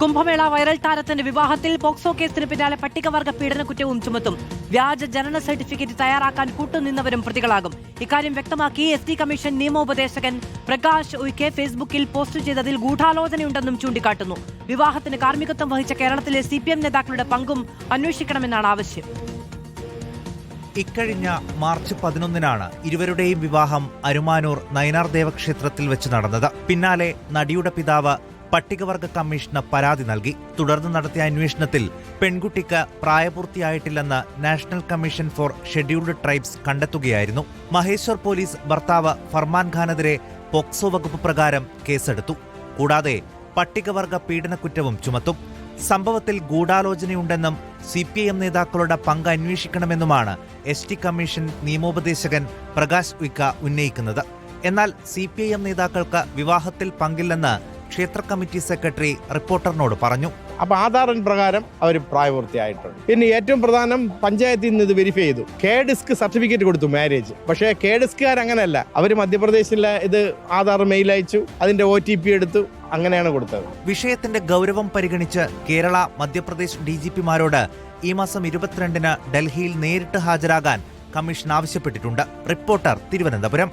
Kumbh Mela viral താരത്തിന്റെ വിവാഹത്തിൽ POCSO കേസിന് പിന്നാലെ പട്ടികവർഗ പീഡനക്കുറ്റവും ചുമത്തും. വ്യാജ ജനന സർട്ടിഫിക്കറ്റ് തയ്യാറാക്കാൻ കൂട്ടുനിന്നവരും പ്രതികളാകും. ഇക്കാര്യം വ്യക്തമാക്കി എസ്.ടി കമ്മീഷൻ നിയമോപദേശകൻ പ്രകാശ് ഉയ്ക്കെ ഫേസ്ബുക്കിൽ പോസ്റ്റ് ചെയ്തതിൽ ഗൂഢാലോചനയുണ്ടെന്നും ചൂണ്ടിക്കാട്ടുന്നു. വിവാഹത്തിന് കാർമ്മികത്വം വഹിച്ച കേരളത്തിലെ CPM നേതാക്കളുടെ പങ്കും അന്വേഷിക്കണമെന്നാണ് ആവശ്യം. ഇക്കഴിഞ്ഞ മാർച്ച് 11-നാണ് ഇരുവരുടെയും വിവാഹം അരുമാനൂർ നയനാർ ദേവക്ഷേത്രത്തിൽ വെച്ച് നടന്നത്. പിന്നാലെ നടിയുടെ പിതാവ് പട്ടികവർഗ കമ്മീഷന് പരാതി നൽകി. തുടർന്ന് നടത്തിയ അന്വേഷണത്തിൽ പെൺകുട്ടിക്ക് പ്രായപൂർത്തിയായിട്ടില്ലെന്ന് national commission for scheduled tribes കണ്ടെത്തുകയായിരുന്നു. മഹേശ്വർ പോലീസ് ഭർത്താവ് ഫർമാൻ ഖാനെതിരെ പോക്സോ വകുപ്പ് പ്രകാരം കേസെടുത്തു. കൂടാതെ പട്ടികവർഗ പീഡനക്കുറ്റവും ചുമത്തും. സംഭവത്തിൽ ഗൂഢാലോചനയുണ്ടെന്നും CPM നേതാക്കളുടെ പങ്ക് അന്വേഷിക്കണമെന്നുമാണ് ST കമ്മീഷൻ നിയമോപദേശകൻ പ്രകാശ് ഉയ്ക്ക ഉന്നയിക്കുന്നത്. എന്നാൽ CPM നേതാക്കൾക്ക് വിവാഹത്തിൽ പങ്കില്ലെന്ന് ക്ഷേത്ര കമ്മിറ്റി സെക്രട്ടറി റിപ്പോർട്ടറിനോട് പറഞ്ഞു. അപ്പൊ ആധാറിൻ പ്രകാരം അവർ പ്രായപൂർത്തിയായിട്ടുണ്ട്. പിന്നെ ഏറ്റവും പ്രധാനം, പഞ്ചായത്തിൽ നിന്ന് ഇത് വെരിഫൈ ചെയ്തു. KDISC സർട്ടിഫിക്കറ്റ് കൊടുത്തു മാരേജ്. പക്ഷേ KDISCുകാർ അങ്ങനെയല്ല. അവർ മധ്യപ്രദേശിലെ ഇത് ആധാർ മെയിൽ അയച്ചു, അതിന്റെ OTP എടുത്തു, അങ്ങനെയാണ് കൊടുത്തത്. വിഷയത്തിന്റെ ഗൗരവം പരിഗണിച്ച് കേരള മധ്യപ്രദേശ് DGPമാരോട് ഈ മാസം 22-ന് ഡൽഹിയിൽ നേരിട്ട് ഹാജരാകാൻ കമ്മീഷൻ ആവശ്യപ്പെട്ടിട്ടുണ്ട്. റിപ്പോർട്ടർ, തിരുവനന്തപുരം.